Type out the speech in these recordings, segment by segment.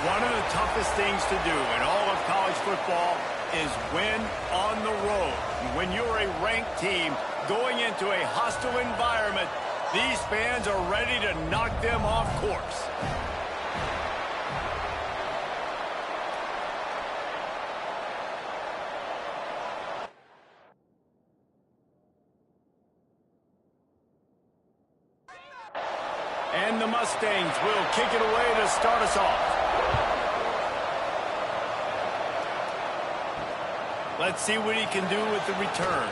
One of the toughest things to do in all of college football is win on the road. When you're a ranked team going into a hostile environment, these fans are ready to knock them off course. And the Mustangs will kick it away to start us off. Let's see what he can do with the return.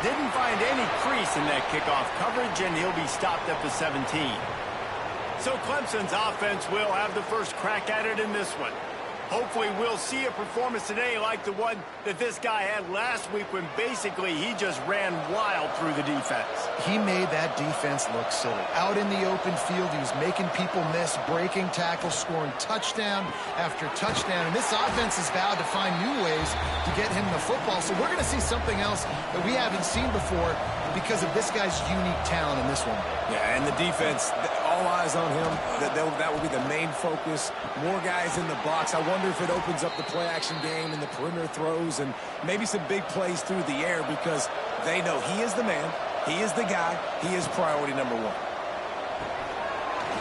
Didn't find any crease in that kickoff coverage, and he'll be stopped at the 17. So Clemson's offense will have the first crack at it in this one. Hopefully we'll see a performance today like the one that this guy had last week when basically he just ran wild through the defense. He made that defense look silly. Out in the open field, he was making people miss, breaking tackles, scoring touchdown after touchdown. And this offense has vowed to find new ways to get him the football. So we're going to see something else that we haven't seen before because of this guy's unique talent in this one. Yeah, and the defense, all eyes on him. That will be the main focus. More guys in the box. I wonder if it opens up the play-action game and the perimeter throws and maybe some big plays through the air because they know he is the man, he is the guy, he is priority number one.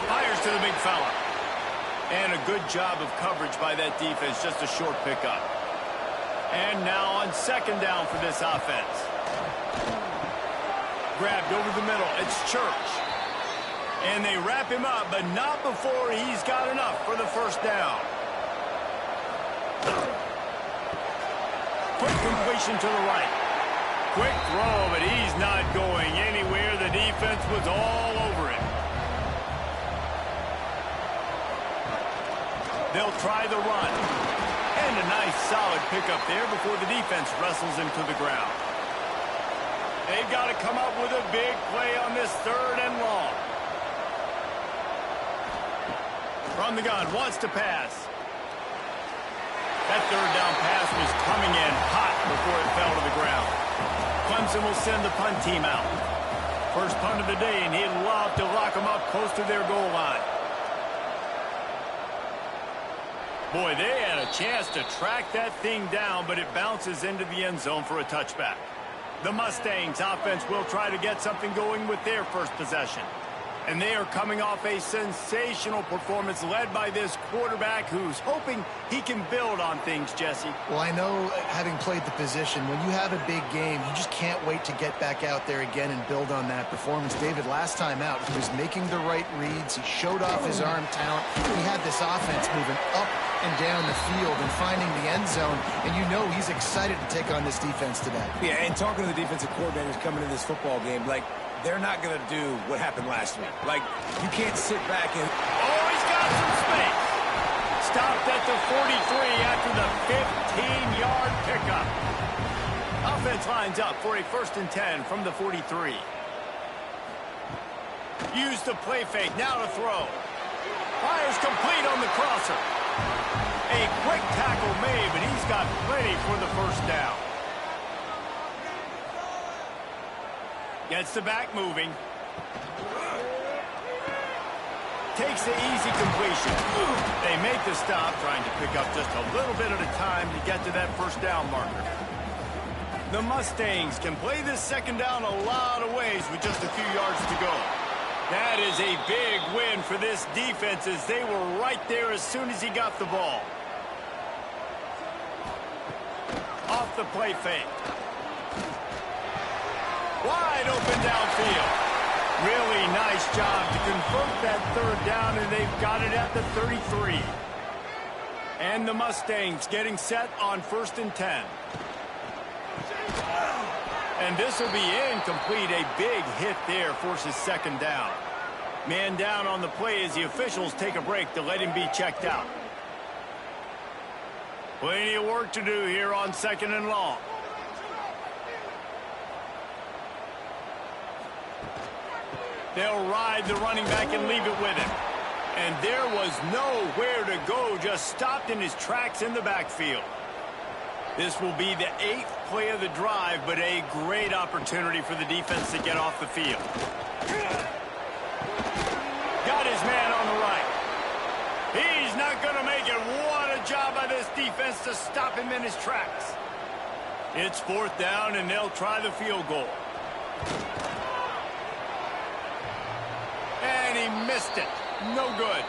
Fires to the big fella. And a good job of coverage by that defense, just a short pickup. And now on second down for this offense. Grabbed over the middle. It's Church. And they wrap him up, but not before he's got enough for the first down. Quick completion to the right. Quick throw, but he's not going anywhere. The defense was all over it. They'll try the run. And a nice solid pickup there before the defense wrestles him to the ground. They've got to come up with a big play on this third and long. From the gun, wants to pass. That third down pass was coming in hot before it fell to the ground. Clemson will send the punt team out. First punt of the day, and he'd love to lock them up close to their goal line. Boy, they had a chance to track that thing down, but it bounces into the end zone for a touchback. The Mustangs offense will try to get something going with their first possession. And they are coming off a sensational performance led by this quarterback who's hoping he can build on things, Jesse. Well, I know, having played the position, when you have a big game, you just can't wait to get back out there again and build on that performance. David, last time out, he was making the right reads. He showed off his arm talent. He had this offense moving up and down the field and finding the end zone. And you know he's excited to take on this defense today. Yeah, and talking to the defensive coordinators coming into this football game, like, they're not going to do what happened last week. Like, you can't sit back and... Oh, he's got some space. Stopped at the 43 after the 15-yard pickup. Offense lines up for a 1st and 10 from the 43. Use the play fake. Now to throw. Fires complete on the crosser. A quick tackle made, but he's got plenty for the first down. Gets the back moving. Takes the easy completion. They make the stop, trying to pick up just a little bit at a time to get to that first down marker. The Mustangs can play this second down a lot of ways with just a few yards to go. That is a big win for this defense as they were right there as soon as he got the ball. Off the play fake. Wide open downfield. Really nice job to convert that third down, and they've got it at the 33. And the Mustangs getting set on 1st and 10. And this will be incomplete. A big hit there forces second down. Man down on the play as the officials take a break to let him be checked out. Plenty of work to do here on 2nd and long. They'll ride the running back and leave it with him. And there was nowhere to go, just stopped in his tracks in the backfield. This will be the 8th play of the drive, but a great opportunity for the defense to get off the field. Got his man on the right. He's going to make it. What a job by this defense to stop him in his tracks. It's 4th down, and they'll try the field goal. And he missed it. No good.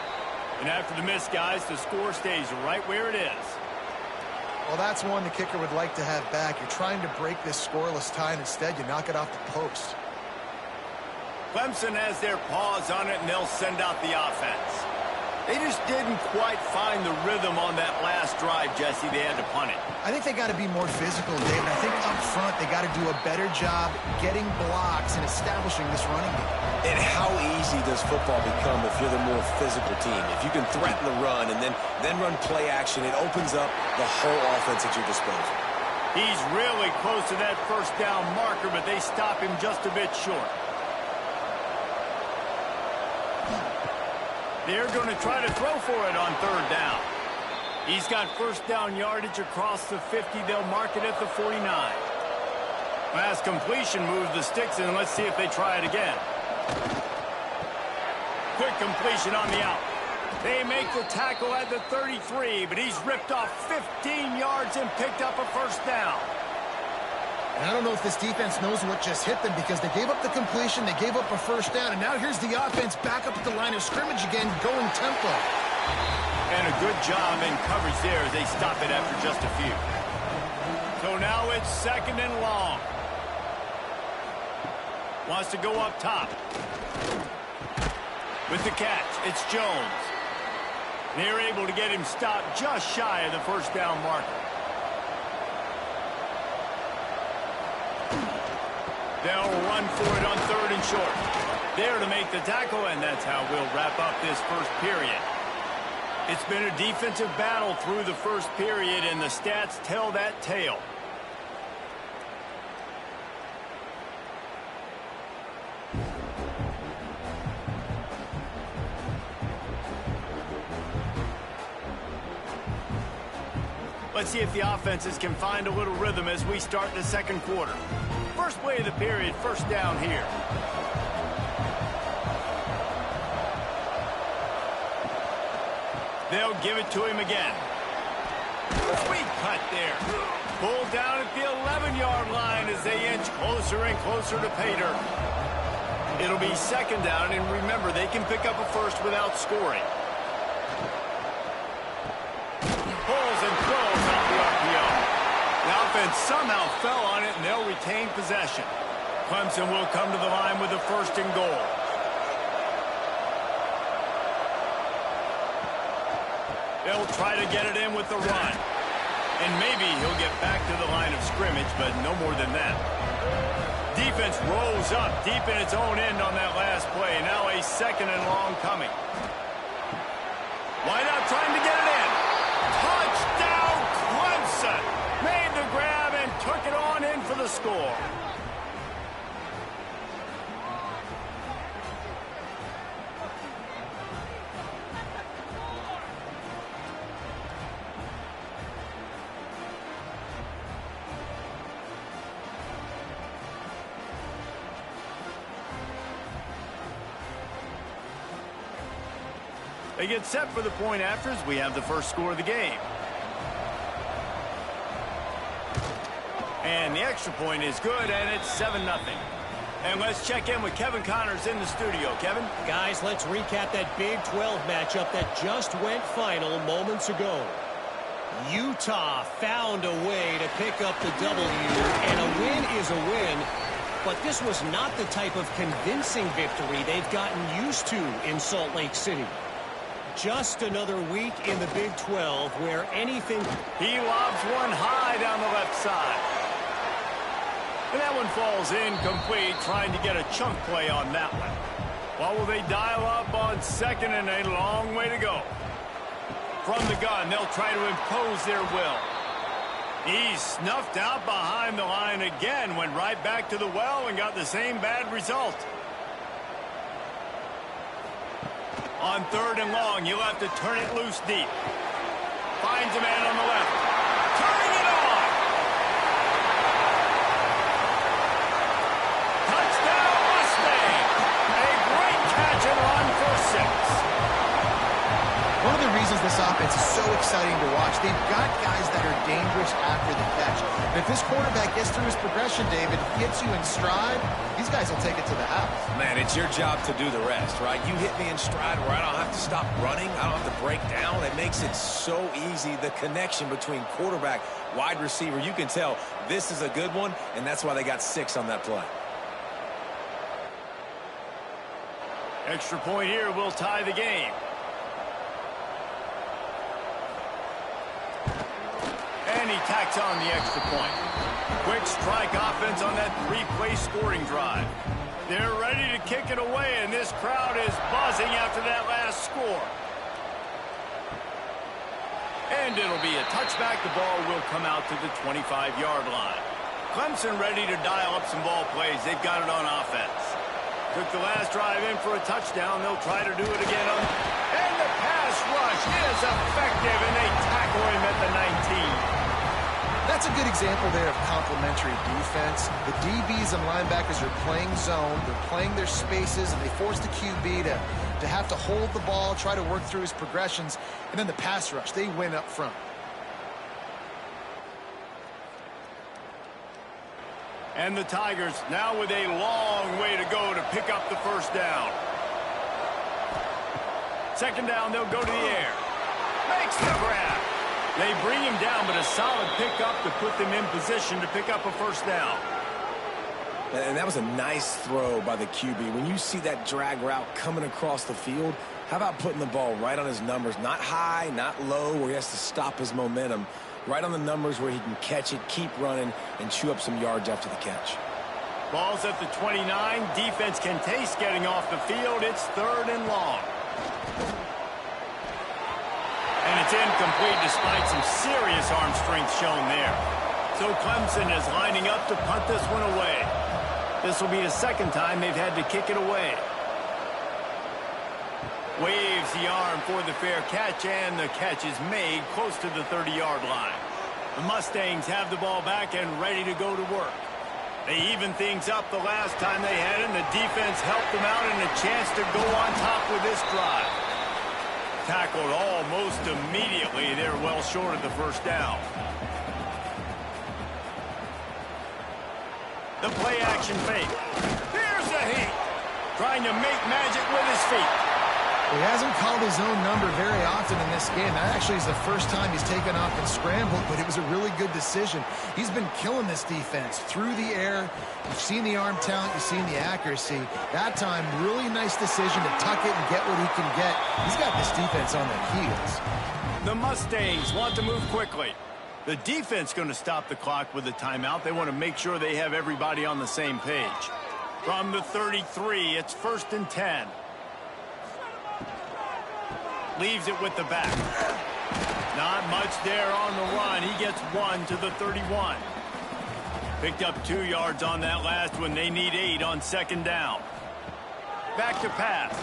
And after the miss, guys, the score stays right where it is. Well, that's one the kicker would like to have back. You're trying to break this scoreless tie, and instead you knock it off the post. Clemson has their paws on it, and they'll send out the offense. They just didn't quite find the rhythm on that last drive, Jesse. They had to punt it. I think they got to be more physical, David. I think up front they got to do a better job getting blocks and establishing this running game. And how easy does football become if you're the more physical team? If you can threaten the run and then run play action, it opens up the whole offense at your disposal. He's really close to that 1st down marker, but they stop him just a bit short. They're going to try to throw for it on 3rd down. He's got 1st down yardage across the 50. They'll mark it at the 49. Pass completion moves the sticks, and let's see if they try it again. Quick completion on the out. They make the tackle at the 33, but he's ripped off 15 yards and picked up a 1st down. And I don't know if this defense knows what just hit them because they gave up the completion, they gave up a 1st down, and now here's the offense back up at the line of scrimmage again, going tempo. And a good job in coverage there as they stop it after just a few. So now it's 2nd and long. Wants to go up top. With the catch, it's Jones. They're able to get him stopped just shy of the 1st down marker. They'll run for it on 3rd and short. There to make the tackle, and that's how we'll wrap up this 1st period. It's been a defensive battle through the 1st period, and the stats tell that tale. Let's see if the offenses can find a little rhythm as we start the 2nd quarter. First play of the period, 1st down here. They'll give it to him again. Sweet cut there. Pulled down at the 11-yard line as they inch closer and closer to pay dirt. It'll be 2nd down, and remember, they can pick up a 1st without scoring. Pulls and throws off the RPO. The offense somehow fell on it, and they'll retain possession. Clemson will come to the line with a 1st and goal. They'll try to get it in with the run. And maybe he'll get back to the line of scrimmage, but no more than that. Defense rolls up deep in its own end on that last play. Now a 2nd and long coming. Wide out trying to get it in. Touchdown Clemson! Made the grab and took it on in for the score. They get set for the point afters. We have the 1st score of the game. And the extra point is good, and it's 7-0. And let's check in with Kevin Connors in the studio. Kevin? Guys, let's recap that Big 12 matchup that just went final moments ago. Utah found a way to pick up the W, and a win is a win. But this was not the type of convincing victory they've gotten used to in Salt Lake City. Just another week in the Big 12 where anything... He lobs one high down the left side. And that one falls incomplete, trying to get a chunk play on that one. What will they dial up on 2nd and a long way to go? From the gun, they'll try to impose their will. He's snuffed out behind the line again, went right back to the well and got the same bad result. On 3rd and long, you'll have to turn it loose deep. Finds a man on the left. Turning it on! Touchdown, Mustang! A great catch and run for 6. One of the reasons this offense is so exciting to watch. They've got guys that are dangerous after the catch. And if this quarterback gets through his progression, David, gets you in stride, these guys will take it to the house. Man, it's your job to do the rest, right? You hit me in stride where I don't have to stop running. I don't have to break down. It makes it so easy, the connection between quarterback, wide receiver. You can tell this is a good one, and that's why they got 6 on that play. Extra point here will tie the game. And he tacks on the extra point. Quick strike offense on that 3-play scoring drive. They're ready to kick it away, and this crowd is buzzing after that last score. And it'll be a touchback. The ball will come out to the 25-yard line. Clemson ready to dial up some ball plays. They've got it on offense. Took the last drive in for a touchdown. They'll try to do it again. And the pass rush is effective, and they tackle him at the 19. That's a good example there of complementary defense. The DBs and linebackers are playing zone. They're playing their spaces, and they force the QB to have to hold the ball, try to work through his progressions. And then the pass rush, they win up front. And the Tigers now with a long way to go to pick up the first down. Second down, they'll go to the air. Makes the grab. They bring him down, but a solid pickup to put them in position to pick up a first down. And that was a nice throw by the QB. When you see that drag route coming across the field, how about putting the ball right on his numbers? Not high, not low, where he has to stop his momentum. Right on the numbers where he can catch it, keep running, and chew up some yards after the catch. Ball's at the 29. Defense can taste getting off the field. It's 3rd and long. And it's incomplete despite some serious arm strength shown there. So Clemson is lining up to punt this one away. This will be the second time they've had to kick it away. Waves the arm for the fair catch, and the catch is made close to the 30-yard line. The Mustangs have the ball back and ready to go to work. They evened things up the last time they had it, and the defense helped them out and a chance to go on top with this drive. Tackled almost immediately. They're well short of the first down. The play action fake. Here's the heat. Trying to make magic with his feet. He hasn't called his own number very often in this game. That actually is the first time he's taken off and scrambled, but it was a really good decision. He's been killing this defense through the air. You've seen the arm talent, you've seen the accuracy. That time, really nice decision to tuck it and get what he can get. He's got this defense on their heels. The Mustangs want to move quickly. The defense going to stop the clock with a timeout. They want to make sure they have everybody on the same page. From the 33, it's 1st and 10. Leaves it with the back. Not much there on the run. He gets 1 to the 31. Picked up 2 yards on that last one. They need 8 on second down. Back to pass.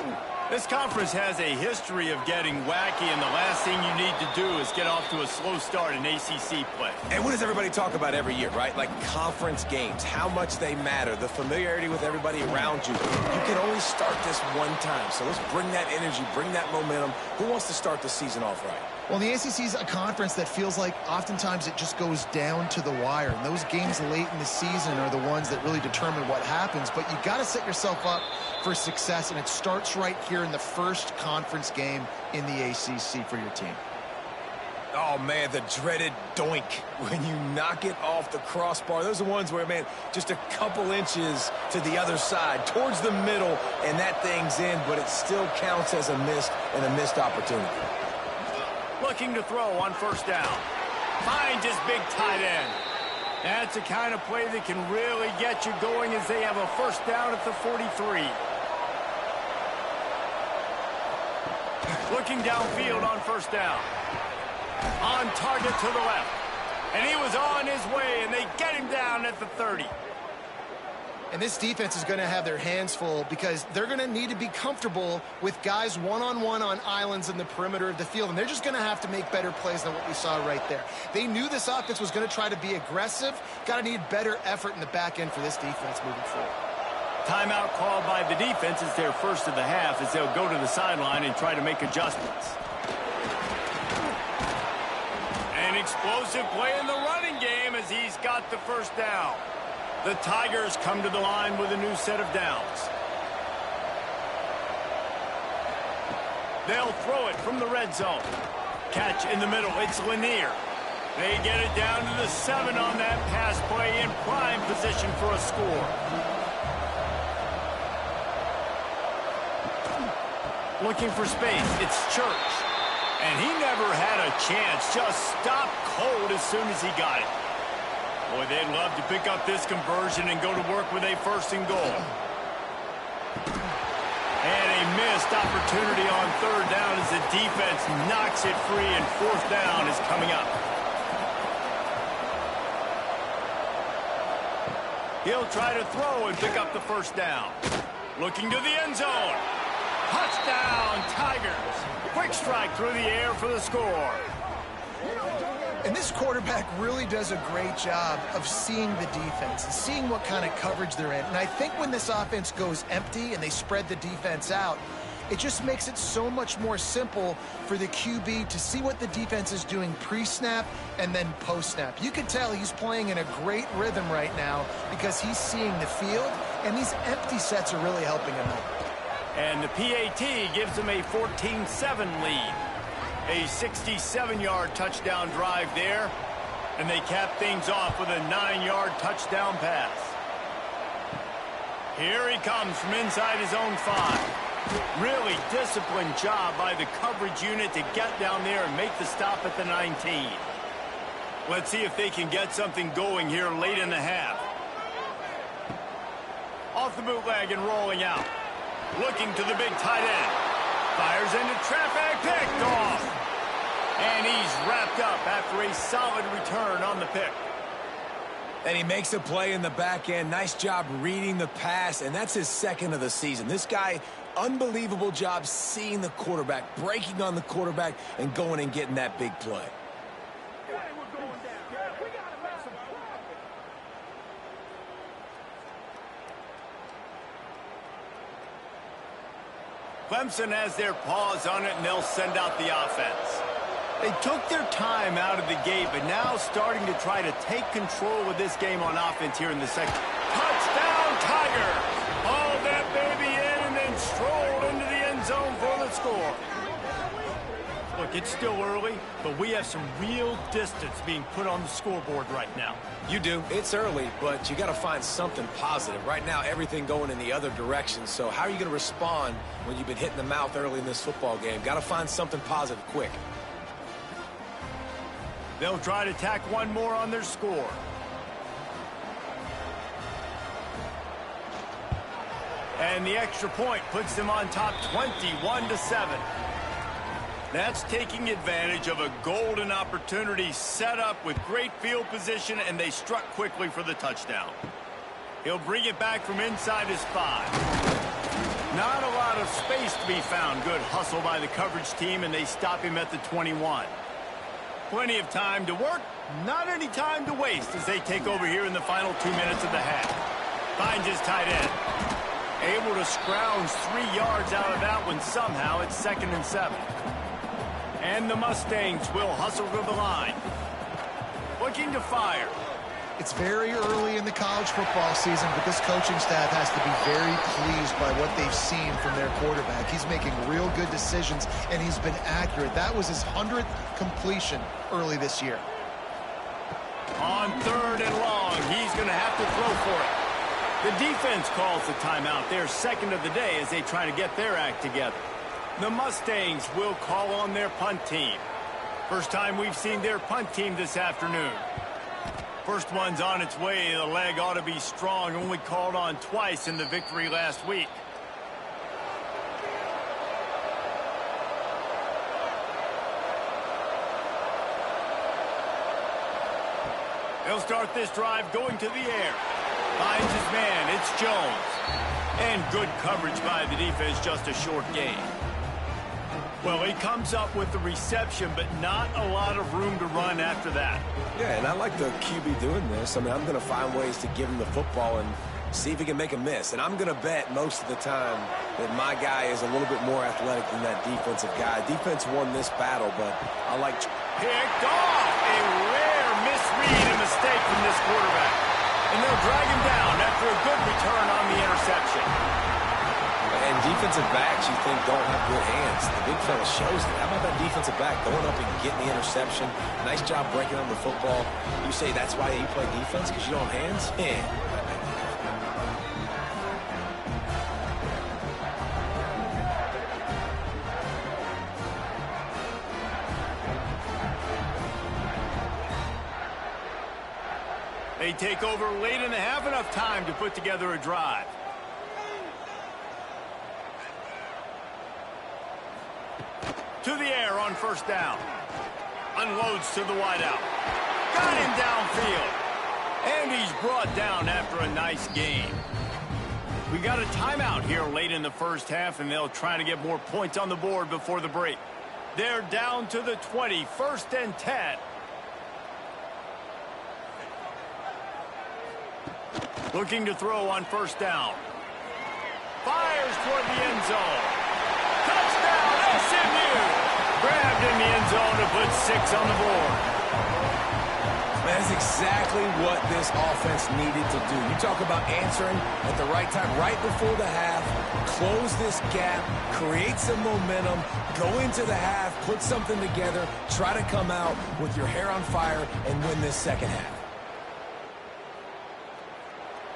This conference has a history of getting wacky, and the last thing you need to do is get off to a slow start in ACC play. And what does everybody talk about every year, right? Like conference games, how much they matter, the familiarity with everybody around you. You can only start this one time, so let's bring that energy, bring that momentum. Who wants to start the season off right? Well, the ACC is a conference that feels like oftentimes it just goes down to the wire. And those games late in the season are the ones that really determine what happens. But you got to set yourself up for success, and it starts right here in the first conference game in the ACC for your team. Oh, man, the dreaded doink when you knock it off the crossbar. Those are ones where, man, just a couple inches to the other side, towards the middle, and that thing's in, but it still counts as a missed opportunity. Looking to throw on first down. Finds his big tight end. That's the kind of play that can really get you going as they have a first down at the 43. Looking downfield on first down. On target to the left. And he was on his way, and they get him down at the 30. And this defense is going to have their hands full because they're going to need to be comfortable with guys one-on-one on islands in the perimeter of the field. And they're just going to have to make better plays than what we saw right there. They knew this offense was going to try to be aggressive. Got to need better effort in the back end for this defense moving forward. Timeout called by the defense is their first of the half as they'll go to the sideline and try to make adjustments. explosive play in the running game as he's got the first down. The Tigers come to the line with a new set of downs. They'll throw it from the red zone. Catch in the middle. It's Lanier. They get it down to the 7 on that pass play in prime position for a score. Looking for space. It's Church. And he never had a chance. Just stopped cold as soon as he got it. Boy, they'd love to pick up this conversion and go to work with a 1st and goal. And a missed opportunity on 3rd down as the defense knocks it free, and 4th down is coming up. He'll try to throw and pick up the 1st down. Looking to the end zone. Touchdown, Tigers. Quick strike through the air for the score. And this quarterback really does a great job of seeing the defense and seeing what kind of coverage they're in. And I think when this offense goes empty and they spread the defense out, it just makes it so much more simple for the QB to see what the defense is doing pre-snap and then post-snap. You can tell he's playing in a great rhythm right now because he's seeing the field, and these empty sets are really helping him out. And the PAT gives them a 14-7 lead. A 67-yard touchdown drive there, and they cap things off with a 9-yard touchdown pass. Here he comes from inside his own 5. Really disciplined job by the coverage unit to get down there and make the stop at the 19. Let's see if they can get something going here late in the half. Off the bootleg and rolling out. Looking to the big tight end. Fires into traffic, picked off. And he's wrapped up after a solid return on the pick. And he makes a play in the back end. Nice job reading the pass, and that's his 2nd of the season. This guy, unbelievable job seeing the quarterback, breaking on the quarterback, and going and getting that big play. Clemson has their paws on it, and they'll send out the offense. They took their time out of the gate, but now starting to try to take control of this game on offense here in the second. Touchdown, Tiger! Hauled that baby in and then strolled into the end zone for the score. Look, it's still early, but we have some real distance being put on the scoreboard right now. You do. It's early, but you got to find something positive. Right now, everything going in the other direction. So how are you going to respond when you've been hit in the mouth early in this football game? Got to find something positive quick. They'll try to tack one more on their score. And the extra point puts them on top 21-7. That's taking advantage of a golden opportunity set up with great field position, and they struck quickly for the touchdown. He'll bring it back from inside his 5. Not a lot of space to be found. Good hustle by the coverage team, and they stop him at the 21. Plenty of time to work, not any time to waste as they take over here in the final 2 minutes of the half. Finds his tight end. Able to scrounge 3 yards out of that one somehow. It's 2nd and 7. And the Mustangs will hustle to the line. Looking to fire. It's very early in the college football season, but this coaching staff has to be very pleased by what they've seen from their quarterback. He's making real good decisions, and he's been accurate. That was his 100th completion early this year. On 3rd and long, he's going to have to throw for it. The defense calls the timeout, their 2nd of the day, as they try to get their act together. The Mustangs will call on their punt team. First time we've seen their punt team this afternoon. First one's on its way. The leg ought to be strong. Only called on twice in the victory last week. They'll start this drive going to the air. Finds his man. It's Jones. And good coverage by the defense. Just a short gain. Well, he comes up with the reception, but not a lot of room to run after that. Yeah, and I like the QB doing this. I mean, I'm going to find ways to give him the football and see if he can make a miss. And I'm going to bet most of the time that my guy is a little bit more athletic than that defensive guy. Defense won this battle, but I like picked off. A rare misread and mistake from this quarterback. And they'll drag him down after a good return on the interception. And defensive backs, you think, don't have good hands. The big fella shows it. How about that defensive back going up and getting the interception? Nice job breaking on the football. You say that's why you play defense, because you don't have hands? Yeah. They take over late in the half, enough time to put together a drive. To the air on first down. Unloads to the wideout. Got him downfield. And he's brought down after a nice game. We got a timeout here late in the first half, and they'll try to get more points on the board before the break. They're down to the 20, 1st and 10. Looking to throw on first down. Fires toward the end zone. Touchdown, SMU! Grabbed in the end zone to put 6 on the board. That is exactly what this offense needed to do. You talk about answering at the right time, right before the half, close this gap, create some momentum, go into the half, put something together, try to come out with your hair on fire and win this second half.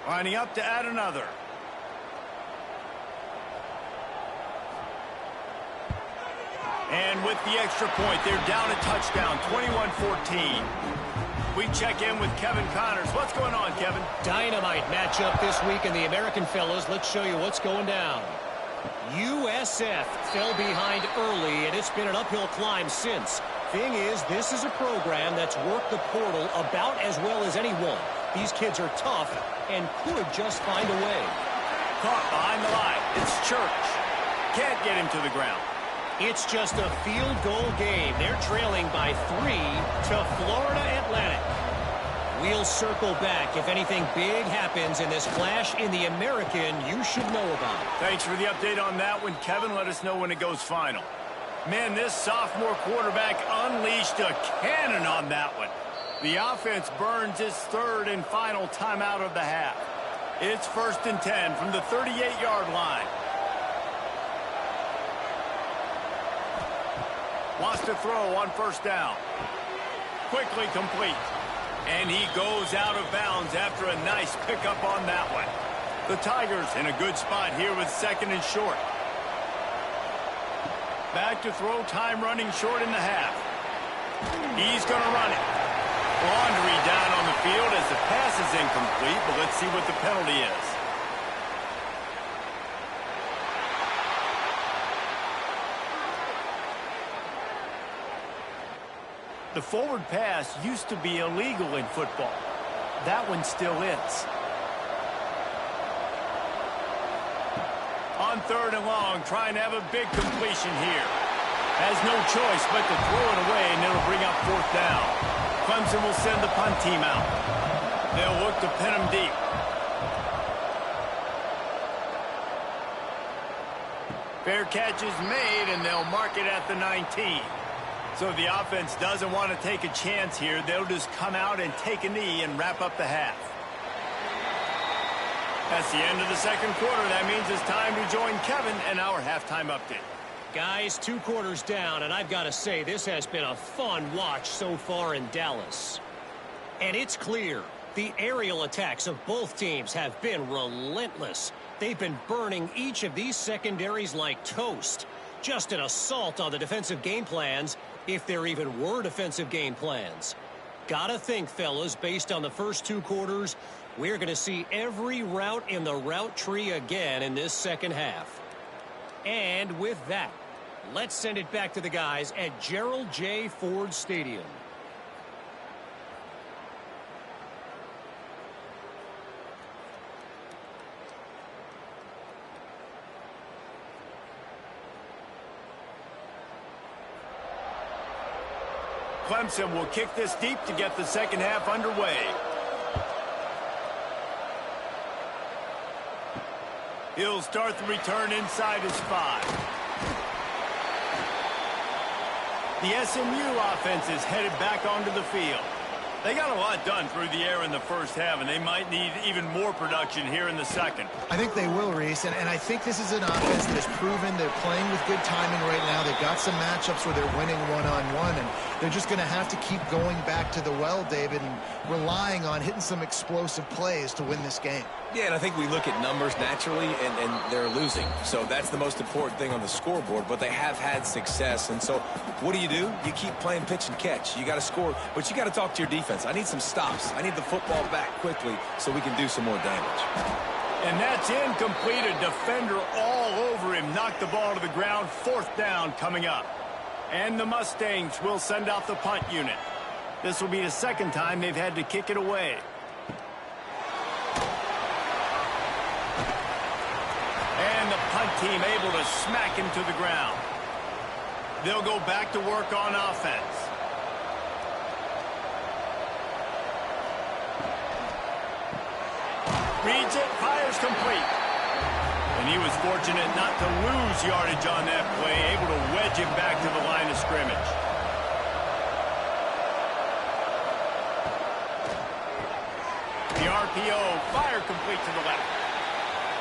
Lining up to add another. And with the extra point, they're down a touchdown, 21-14. We check in with Kevin Connors. What's going on, Kevin? Dynamite matchup this week in the American fellas. Let's show you what's going down. USF fell behind early, and it's been an uphill climb since. Thing is, this is a program that's worked the portal about as well as anyone. These kids are tough and could just find a way. Caught behind the line. It's Church. Can't get him to the ground. It's just a field goal game. They're trailing by 3 to Florida Atlantic. We'll circle back if anything big happens in this flash in the American you should know about. Thanks for the update on that one, Kevin. Let us know when it goes final. Man, this sophomore quarterback unleashed a cannon on that one. The offense burns its 3rd and final timeout of the half. It's 1st and 10 from the 38-yard line. Wants to throw on first down. Quickly complete. And he goes out of bounds after a nice pickup on that one. The Tigers in a good spot here with 2nd and short. Back to throw, time running short in the half. He's going to run it. Laundry down on the field as the pass is incomplete, but let's see what the penalty is. The forward pass used to be illegal in football. That one still is. On 3rd and long, trying to have a big completion here. Has no choice but to throw it away, and it'll bring up 4th down. Clemson will send the punt team out. They'll look to pin him deep. Fair catch is made, and they'll mark it at the 19. So the offense doesn't want to take a chance here. They'll just come out and take a knee and wrap up the half. That's the end of the 2nd quarter. That means it's time to join Kevin and our halftime update. Guys, 2 quarters down, and I've got to say, this has been a fun watch so far in Dallas. And it's clear, the aerial attacks of both teams have been relentless. They've been burning each of these secondaries like toast. Just an assault on the defensive game plans, if there even were defensive game plans. Gotta think, fellas, based on the first 2 quarters, we're going to see every route in the route tree again in this second half. And with that, let's send it back to the guys at Gerald J. Ford Stadium. Clemson will kick this deep to get the second half underway. He'll start the return inside his 5. The SMU offense is headed back onto the field. They got a lot done through the air in the first half, and they might need even more production here in the second. I think they will, Reese, and I think this is an offense that has proven they're playing with good timing right now. They've got some matchups where they're winning one-on-one, and they're just going to have to keep going back to the well, David, and relying on hitting some explosive plays to win this game. Yeah, and I think we look at numbers naturally, and they're losing. So that's the most important thing on the scoreboard, but they have had success. And so what do? You keep playing pitch and catch. You got to score, but you got to talk to your defense. I need some stops. I need the football back quickly so we can do some more damage. And that's incomplete. A defender all over him. Knocked the ball to the ground. 4th down coming up. And the Mustangs will send out the punt unit. This will be the second time they've had to kick it away. And the punt team able to smack him to the ground. They'll go back to work on offense. Reads it, fires complete. And he was fortunate not to lose yardage on that play, able to wedge it back to the line of scrimmage. The RPO, fire complete to the left.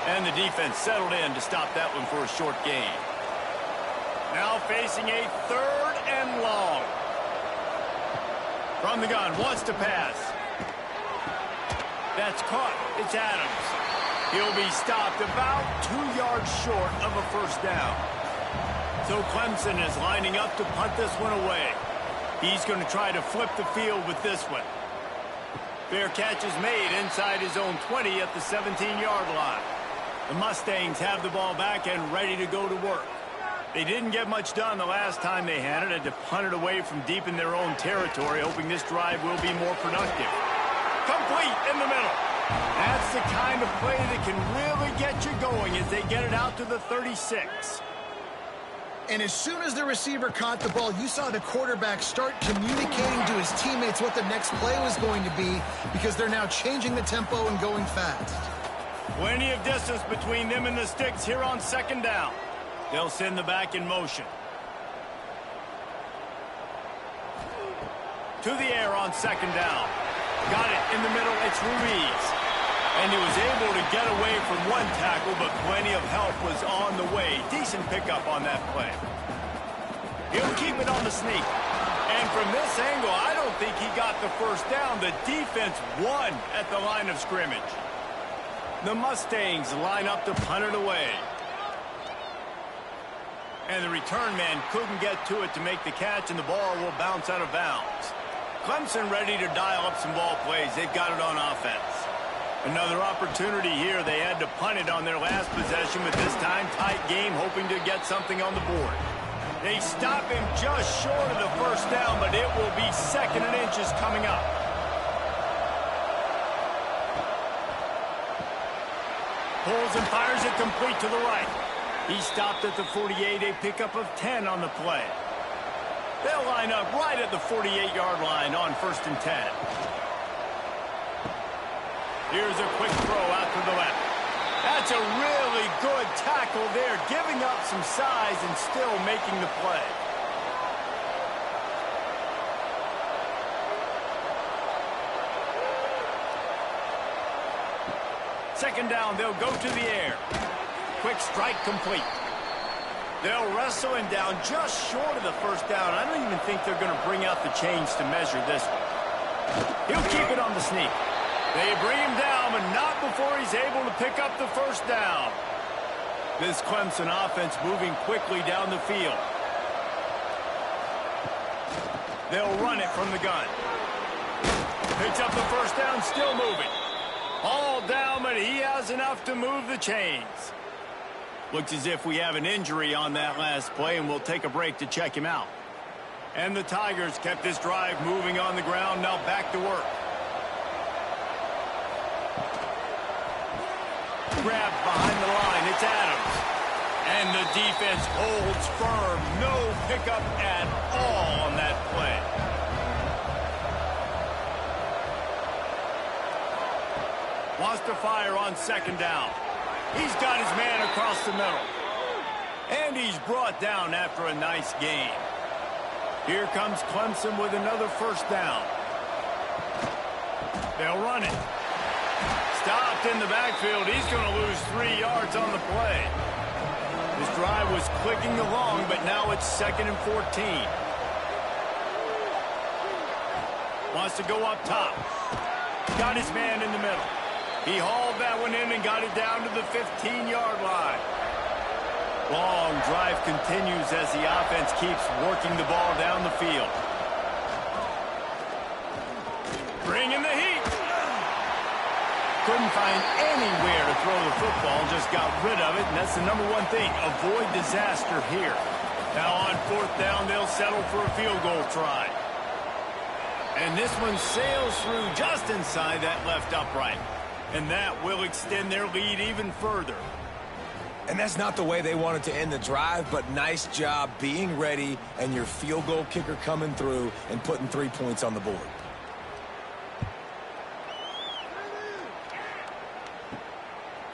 And the defense settled in to stop that one for a short gain. Now facing a 3rd and long. From the gun, wants to pass. That's caught. It's Adams. He'll be stopped about 2 yards short of a 1st down. So Clemson is lining up to punt this one away. He's going to try to flip the field with this one. Fair catch is made inside his own 20 at the 17-yard line. The Mustangs have the ball back and ready to go to work. They didn't get much done the last time they had it. Had to punt it away from deep in their own territory, hoping this drive will be more productive. Complete in the middle. That's the kind of play that can really get you going as they get it out to the 36. And as soon as the receiver caught the ball, you saw the quarterback start communicating to his teammates what the next play was going to be, because they're now changing the tempo and going fast. Plenty of distance between them and the sticks here on 2nd down. They'll send the back in motion. To the air on 2nd down. Got it in the middle. It's Ruiz. And he was able to get away from one tackle, but plenty of help was on the way. Decent pickup on that play. He'll keep it on the sneak. And from this angle, I don't think he got the 1st down. The defense won at the line of scrimmage. The Mustangs line up to punt it away. And the return man couldn't get to it to make the catch, and the ball will bounce out of bounds. Clemson ready to dial up some ball plays. They've got it on offense. Another opportunity here. They had to punt it on their last possession, but this time tight game, hoping to get something on the board. They stop him just short of the 1st down, but it will be 2nd and inches coming up. Pulls and fires it complete to the right. He stopped at the 48, a pickup of 10 on the play. They'll line up right at the 48-yard line on 1st and 10. Here's a quick throw out to the left. That's a really good tackle there, giving up some size and still making the play. Second down, they'll go to the air. Quick strike complete. They'll wrestle him down just short of the 1st down. I don't even think they're going to bring out the chains to measure this one. He'll keep it on the sneak. They bring him down, but not before he's able to pick up the 1st down. This Clemson offense moving quickly down the field. They'll run it from the gun. Picks up the 1st down, still moving. All down, but he has enough to move the chains. Looks as if we have an injury on that last play, and we'll take a break to check him out. And the Tigers kept this drive moving on the ground, now back to work. Grabbed behind the line, it's Adams. And the defense holds firm. No pickup at all on that play. Wants to fire on 2nd down. He's got his man across the middle. And he's brought down after a nice gain. Here comes Clemson with another first down. They'll run it. Stopped in the backfield. He's going to lose 3 yards on the play. This drive was clicking along, but now it's 2nd and 14. Wants to go up top. Got his man in the middle. He hauled that one in and got it down to the 15-yard line. Long drive continues as the offense keeps working the ball down the field. Bringing the heat. Couldn't find anywhere to throw the football, just got rid of it, and that's the number one thing. Avoid disaster here. Now on 4th down, they'll settle for a field goal try. And this one sails through just inside that left upright. And that will extend their lead even further. And that's not the way they wanted to end the drive, but nice job being ready and your field goal kicker coming through and putting 3 points on the board.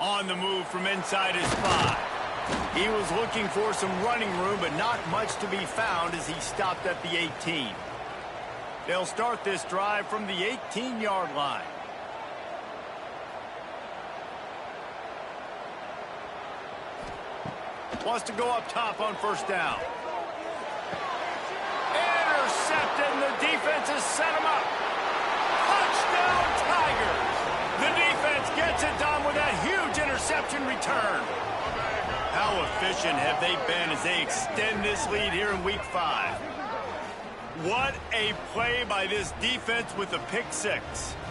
On the move from inside his 5. He was looking for some running room, but not much to be found as he stopped at the 18. They'll start this drive from the 18-yard line. Wants to go up top on 1st down. Intercepted, and the defense has set him up. Touchdown, Tigers! The defense gets it done with a huge interception return. How efficient have they been as they extend this lead here in Week 5? What a play by this defense with a pick 6.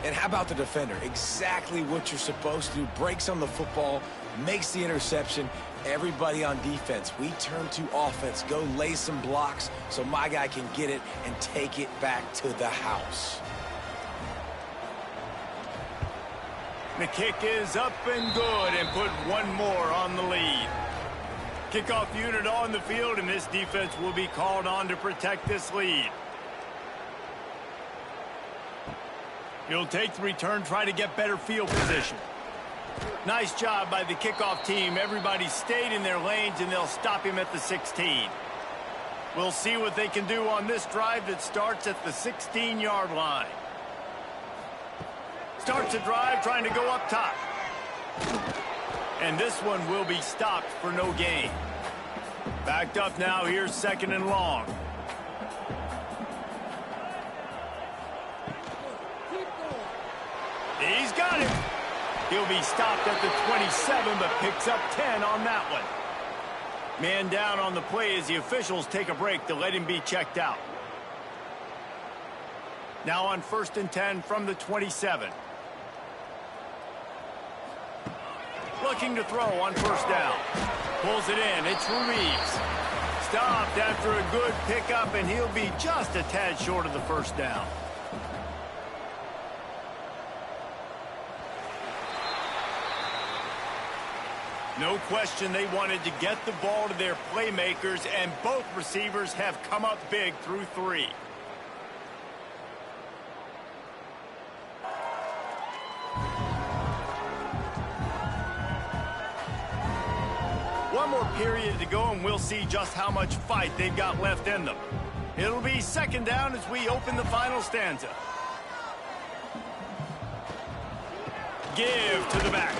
And how about the defender? Exactly what you're supposed to do. Breaks on the football, makes the interception. Everybody on defense, we turn to offense. Go lay some blocks so my guy can get it and take it back to the house. The kick is up and good and put one more on the lead. Kickoff unit on the field, and this defense will be called on to protect this lead. He'll take the return, try to get better field position. Nice job by the kickoff team. Everybody stayed in their lanes, and they'll stop him at the 16. We'll see what they can do on this drive that starts at the 16-yard line. Starts a drive trying to go up top. And this one will be stopped for no gain. Backed up now. Here's 2nd and long. He's got it. He'll be stopped at the 27, but picks up 10 on that one. Man down on the play as the officials take a break to let him be checked out. Now on 1st and 10 from the 27. Looking to throw on 1st down. Pulls it in. It's Ruiz. Stopped after a good pickup, and he'll be just a tad short of the 1st down. No question they wanted to get the ball to their playmakers, and both receivers have come up big through 3. One more period to go, and we'll see just how much fight they've got left in them. It'll be 2nd down as we open the final stanza. Give to the back.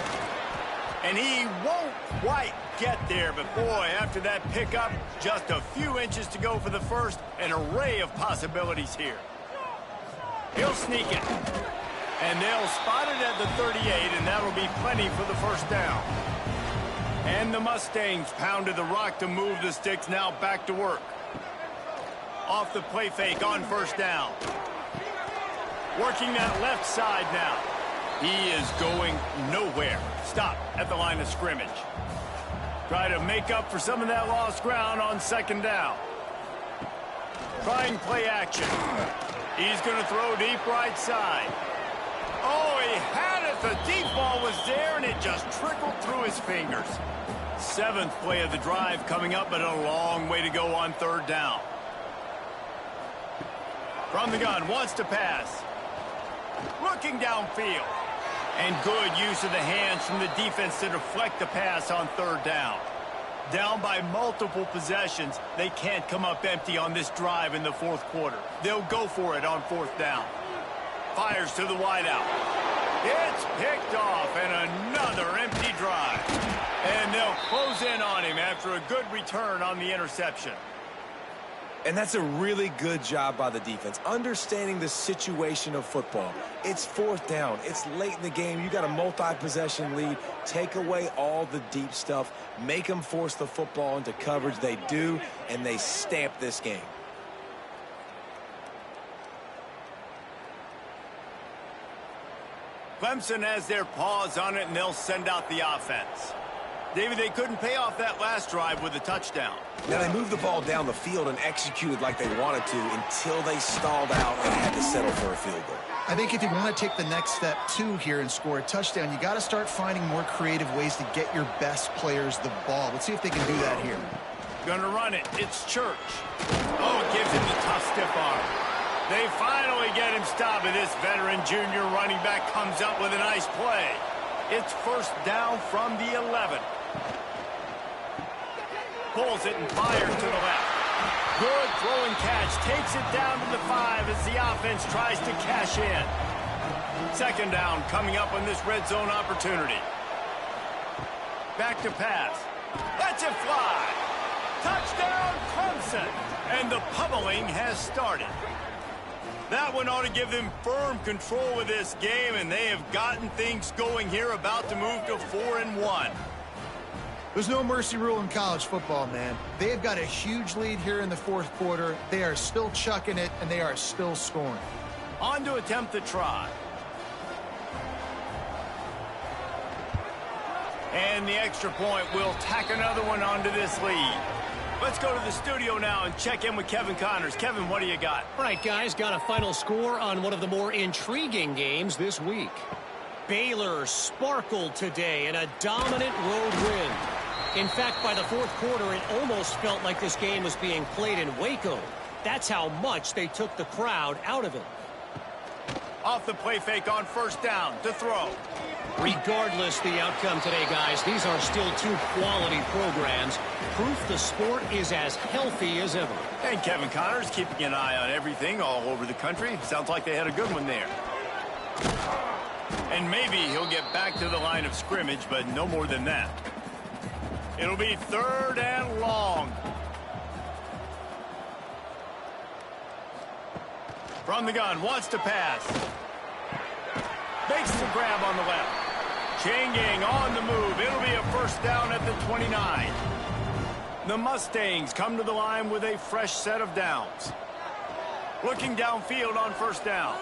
And he won't quite get there, but boy, after that pickup, just a few inches to go for the first. An array of possibilities here. He'll sneak it. And they'll spot it at the 38, and that'll be plenty for the 1st down. And the Mustangs pounded the rock to move the sticks, now back to work. Off the play fake on 1st down. Working that left side now. He is going nowhere. Stop at the line of scrimmage. Try to make up for some of that lost ground on 2nd down. Trying play action. He's going to throw deep right side. Oh, he had it. The deep ball was there, and it just trickled through his fingers. 7th play of the drive coming up, but a long way to go on 3rd down. From the gun, wants to pass. Looking downfield. And good use of the hands from the defense to deflect the pass on 3rd down. Down by multiple possessions, they can't come up empty on this drive in the fourth quarter. They'll go for it on fourth down. Fires to the wideout. It's picked off, and another empty drive. And they'll close in on him after a good return on the interception. And that's a really good job by the defense, understanding the situation of football. It's fourth down. It's late in the game. You got a multi-possession lead. Take away all the deep stuff. Make them force the football into coverage. They do, and they stamp this game. Clemson has their paws on it, and they'll send out the offense. David, they couldn't pay off that last drive with a touchdown. Now, they moved the ball down the field and executed like they wanted to until they stalled out and had to settle for a field goal. I think if you want to take the next step, too, here and score a touchdown, you got to start finding more creative ways to get your best players the ball. Let's see if they can do that here. Gonna run it. It's Church. Oh, it gives him the tough stiff arm. They finally get him stopped, and this veteran junior running back comes up with a nice play. It's first down from the 11. Pulls it and fires to the left. Good throw and catch. Takes it down to the 5 as the offense tries to cash in. Second down coming up on this red zone opportunity. Back to pass. Lets it fly. Touchdown, Clemson. And the pummeling has started. That one ought to give them firm control of this game, and they have gotten things going here, about to move to 4-1. There's no mercy rule in college football, man. They have got a huge lead here in the fourth quarter. They are still chucking it, and they are still scoring. On to attempt the try. And the extra point will tack another one onto this lead. Let's go to the studio now and check in with Kevin Connors. Kevin, what do you got? All right, guys, got a final score on one of the more intriguing games this week. Baylor sparkled today in a dominant road win. In fact, by the fourth quarter, it almost felt like this game was being played in Waco. That's how much they took the crowd out of it. Off the play fake on first down to throw. Regardless the outcome today, guys, these are still two quality programs. Proof the sport is as healthy as ever. And Kevin Connors keeping an eye on everything all over the country. Sounds like they had a good one there. And maybe he'll get back to the line of scrimmage, but no more than that. It'll be third and long. From the gun, wants to pass. Makes the grab on the left. Chain gang on the move. It'll be a first down at the 29. The Mustangs come to the line with a fresh set of downs. Looking downfield on first down.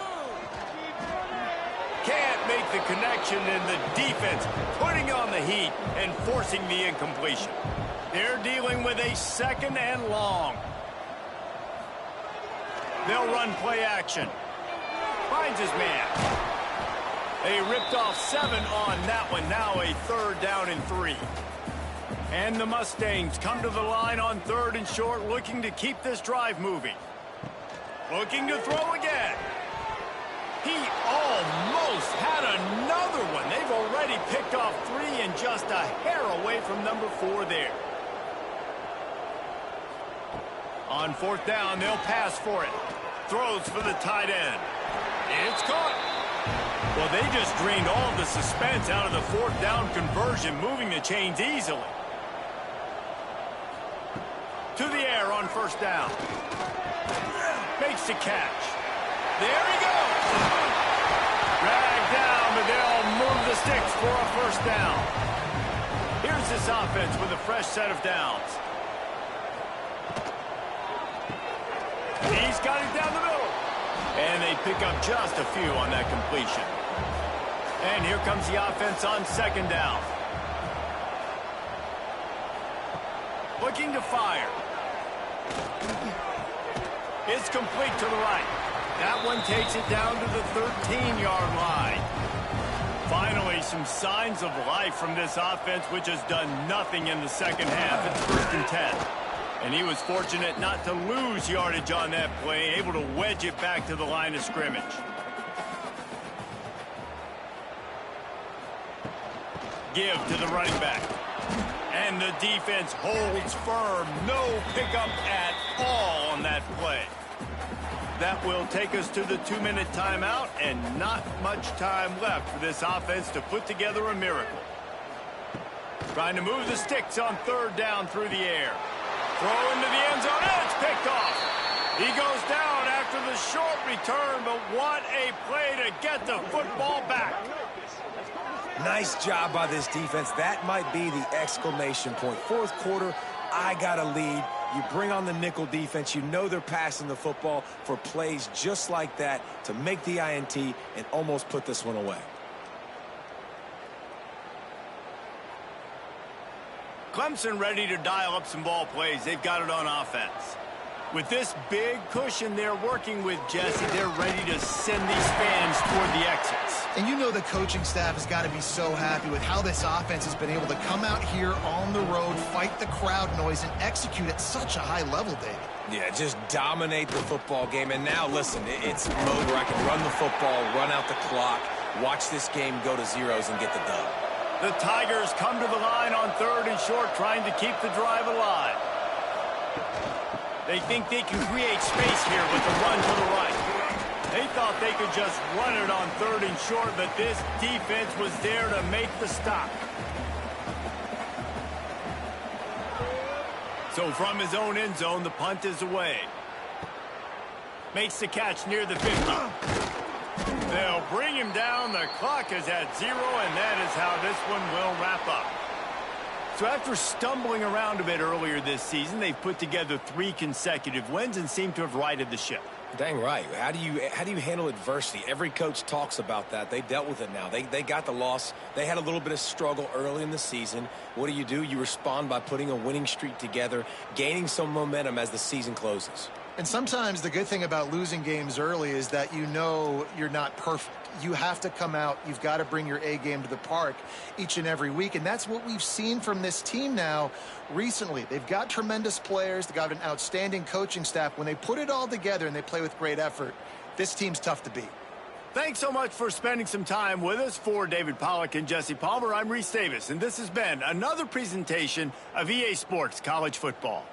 Can't make the connection, and the defense putting on the heat and forcing the incompletion. They're dealing with a second and long. They'll run play action. Finds his man. They ripped off 7 on that one. Now a third down and 3. And the Mustangs come to the line on third and short, looking to keep this drive moving. Looking to throw again. He almost had another one. They've already picked off 3 and just a hair away from number 4 there. On fourth down, they'll pass for it. Throws for the tight end. It's caught. Well, they just drained all the suspense out of the fourth down conversion, moving the chains easily. To the air on first down. Makes the catch. There he goes. Dragged down, but they'll move the sticks for a first down. Here's this offense with a fresh set of downs. He's got it down the middle. And they pick up just a few on that completion. And here comes the offense on second down. Looking to fire. It's complete to the right. That one takes it down to the 13-yard line. Finally, some signs of life from this offense, which has done nothing in the second half. It's first and 10. And he was fortunate not to lose yardage on that play, able to wedge it back to the line of scrimmage. Give to the running back. And And the defense holds firm. No pickup at all on that play. That will take us to the 2-minute timeout, and not much time left for this offense to put together a miracle. Trying to move the sticks on 3rd down through the air. Throw into the end zone, and it's picked off. He goes down after the short return, but what a play to get the football back. Nice job by this defense. That might be the exclamation point. 4th quarter, I got a lead. You bring on the nickel defense. You know they're passing the football for plays just like that to make the INT and almost put this one away. Clemson ready to dial up some ball plays. They've got it on offense. With this big cushion they're working with, Jesse, they're ready to send these fans toward the exits. And you know the coaching staff has got to be so happy with how this offense has been able to come out here on the road, fight the crowd noise, and execute at such a high level, David. Yeah, just dominate the football game. And now, listen, it's mode where I can run the football, run out the clock, watch this game go to zeros and get the dub. The Tigers come to the line on 3rd and short, trying to keep the drive alive. They think they can create space here with the run to the right. They thought they could just run it on 3rd and short, but this defense was there to make the stop. So from his own end zone, the punt is away. Makes the catch near the 50. They'll bring him down. The clock is at 0, and that is how this one will wrap up. So after stumbling around a bit earlier this season, they've put together 3 consecutive wins and seem to have righted the ship. Dang right. How do you handle adversity? Every coach talks about that. They dealt with it now. They got the loss. They had a little bit of struggle early in the season. What do? You respond by putting a winning streak together, gaining some momentum as the season closes. And sometimes the good thing about losing games early is that you know you're not perfect. You have to come out. You've got to bring your A game to the park each and every week. And that's what we've seen from this team now recently. They've got tremendous players. They've got an outstanding coaching staff. When they put it all together and they play with great effort, this team's tough to beat. Thanks so much for spending some time with us. For David Pollack and Jesse Palmer, I'm Reese Davis, and this has been another presentation of EA Sports College Football.